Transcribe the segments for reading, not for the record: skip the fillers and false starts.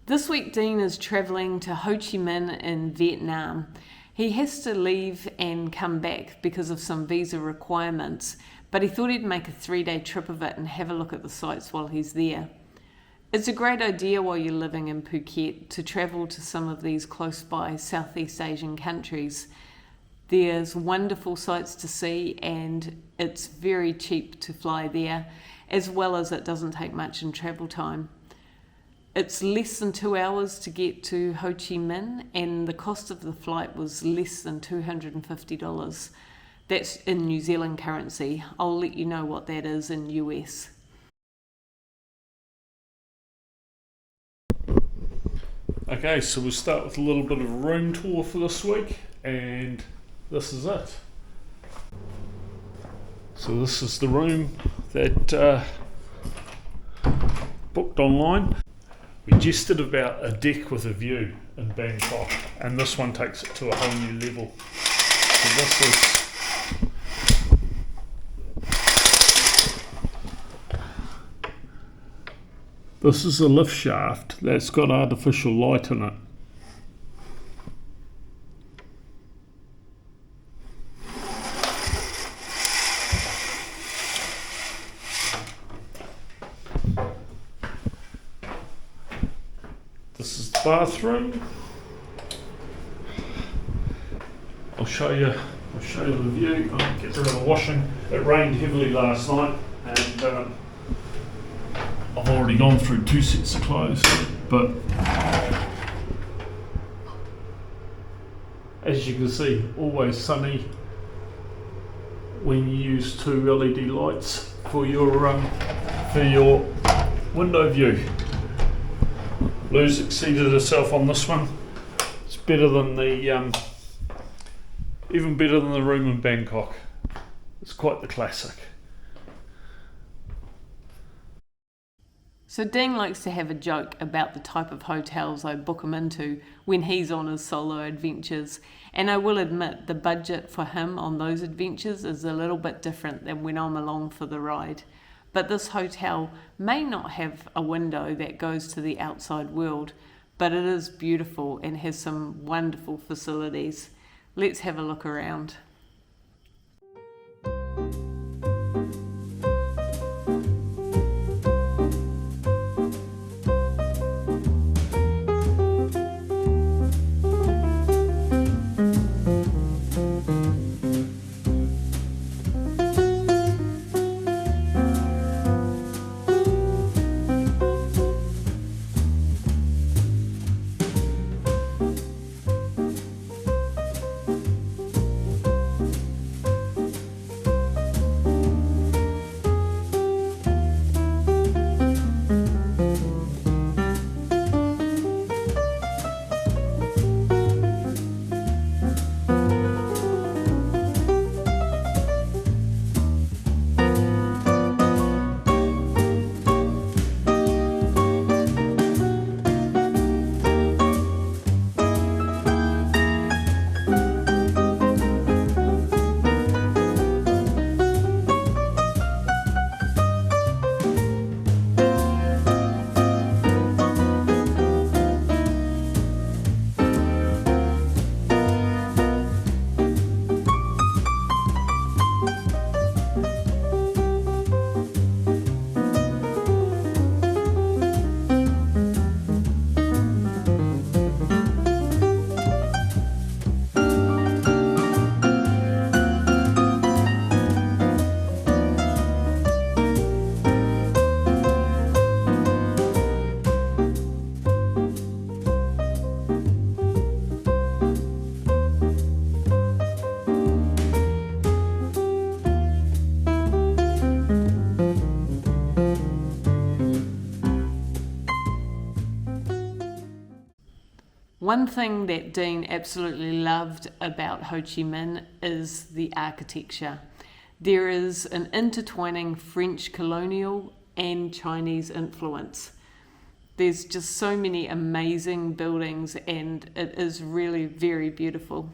This week Dean is travelling to Ho Chi Minh in Vietnam. He has to leave and come back because of some visa requirements, but he thought he'd make a 3-day trip of it and have a look at the sights while he's there. It's a great idea while you're living in Phuket to travel to some of these close by Southeast Asian countries. There's wonderful sights to see and it's very cheap to fly there, as well as it doesn't take much in travel time. It's less than 2 hours to get to Ho Chi Minh and the cost of the flight was less than $250. That's in New Zealand currency. I'll let you know what that is in US. Okay, so we'll start with a little bit of a room tour for this week, and this is it. So this is the room that booked online. We jested about a deck with a view in Bangkok, and this one takes it to a whole new level. So this is a lift shaft that's got artificial light in it. This is the bathroom. I'll show you the view. I'll get rid of the washing. It rained heavily last night and I've already gone through 2 sets of clothes, but as you can see, always sunny when you use 2 LED lights for your window view. Lou's exceeded herself on this one. It's better than even better than the room in Bangkok. It's quite the classic. So Dean likes to have a joke about the type of hotels I book him into when he's on his solo adventures, and I will admit the budget for him on those adventures is a little bit different than when I'm along for the ride. But this hotel may not have a window that goes to the outside world, but it is beautiful and has some wonderful facilities. Let's have a look around. One thing that Dean absolutely loved about Ho Chi Minh is the architecture. There is an intertwining French colonial and Chinese influence. There's just so many amazing buildings and it is really very beautiful.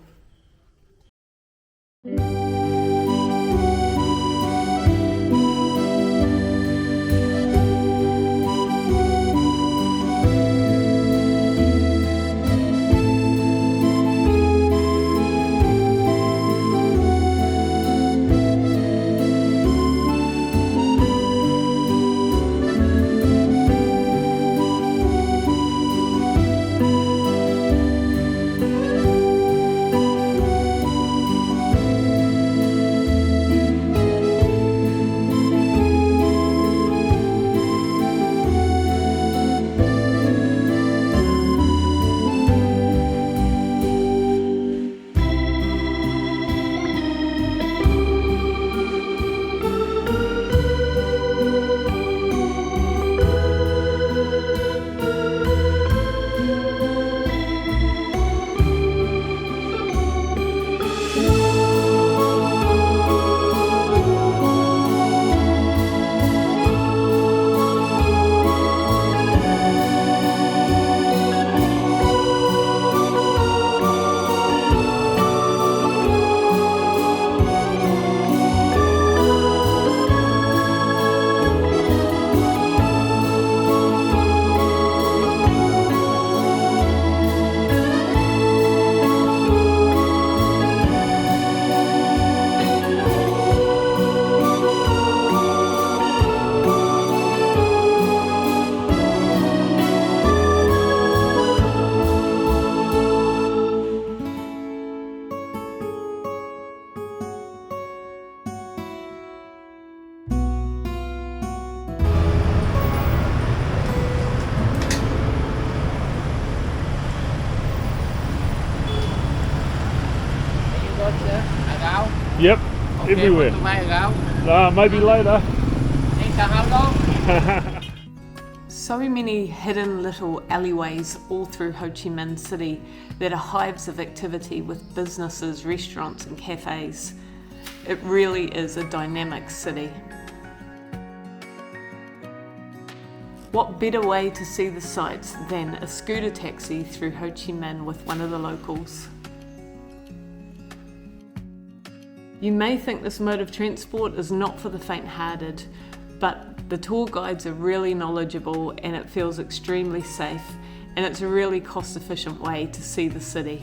Yep, Okay, everywhere. want to buy a round? Maybe later. Hey, how long? So many hidden little alleyways all through Ho Chi Minh City that are hives of activity with businesses, restaurants and cafes. It really is a dynamic city. What better way to see the sights than a scooter taxi through Ho Chi Minh with one of the locals? You may think this mode of transport is not for the faint-hearted, but the tour guides are really knowledgeable and it feels extremely safe, and it's a really cost-efficient way to see the city.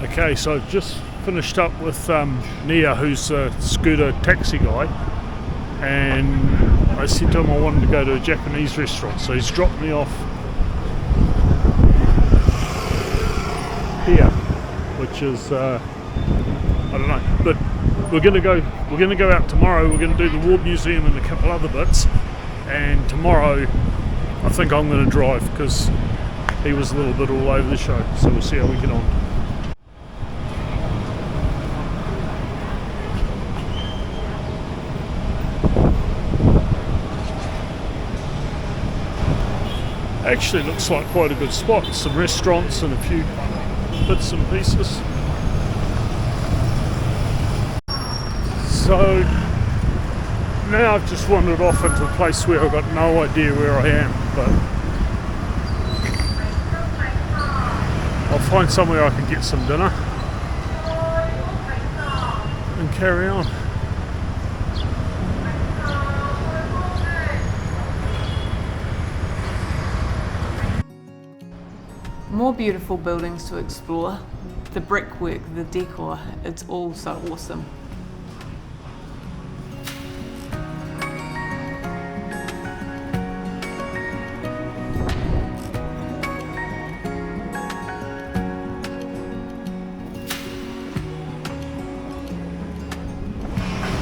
Okay, so I've just finished up with Nia, who's a scooter taxi guy, and I said to him I wanted to go to a Japanese restaurant, so he's dropped me off here, which is I don't know, but we're gonna go out tomorrow. We're gonna do the War Museum and a couple other bits, and tomorrow I think I'm gonna drive because he was a little bit all over the show, so we'll see how we get on. Actually looks like quite a good spot, some restaurants and a few bits and pieces. So now I've just wandered off into a place where I've got no idea where I am, but I'll find somewhere I can get some dinner and carry on. More beautiful buildings to explore. The brickwork, the decor, it's all so awesome.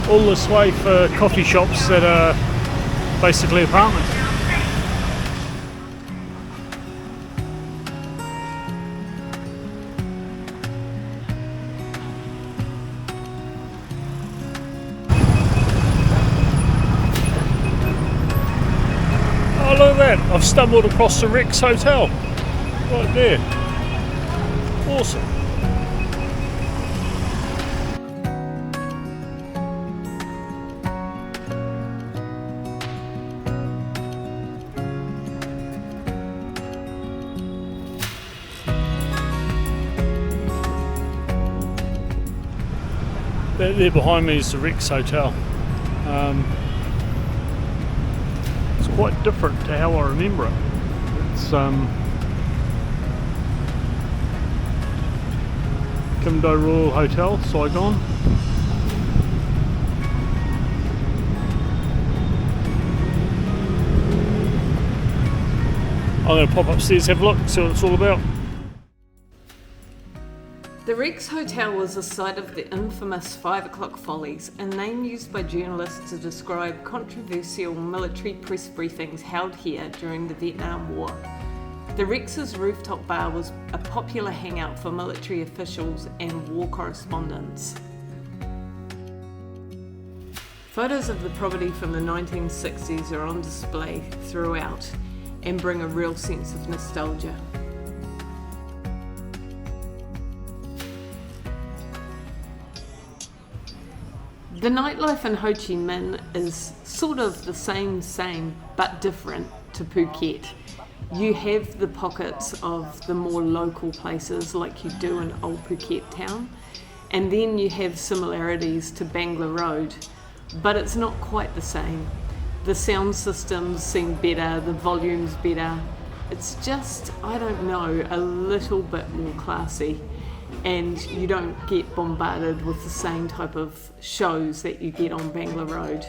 All this way for coffee shops that are basically apartments. Oh, look at that! I've stumbled across the Rex Hotel right there. Awesome. There behind me is the Rex Hotel. quite different to how I remember it. It's Kim Do Royal Hotel, Saigon. I'm going to pop upstairs, have a look, see what it's all about. The Rex Hotel was the site of the infamous 5 o'clock follies, a name used by journalists to describe controversial military press briefings held here during the Vietnam War. The Rex's rooftop bar was a popular hangout for military officials and war correspondents. Photos of the property from the 1960s are on display throughout and bring a real sense of nostalgia. The nightlife in Ho Chi Minh is sort of the same, but different to Phuket. You have the pockets of the more local places like you do in Old Phuket town, and then you have similarities to Bangla Road, but it's not quite the same. The sound systems seem better, the volume's better. It's just, I don't know, a little bit more classy. And you don't get bombarded with the same type of shows that you get on Bangla Road.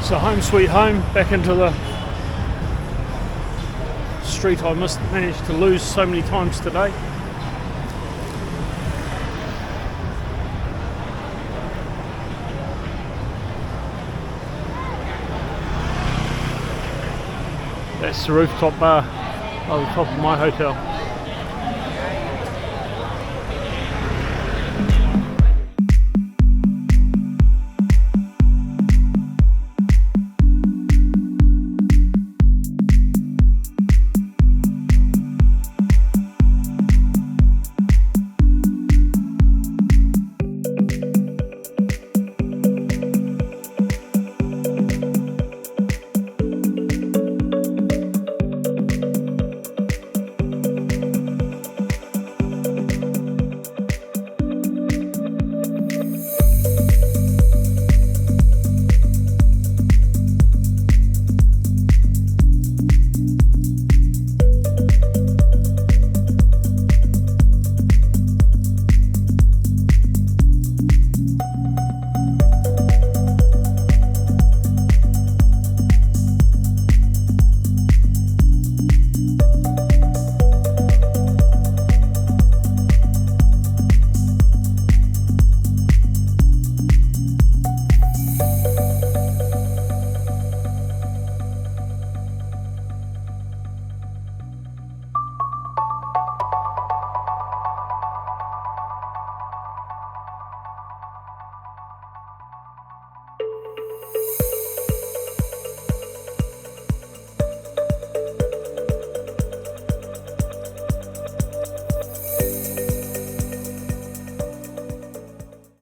So home sweet home, back into the street I managed to lose so many times today. That's the rooftop bar on the top of my hotel.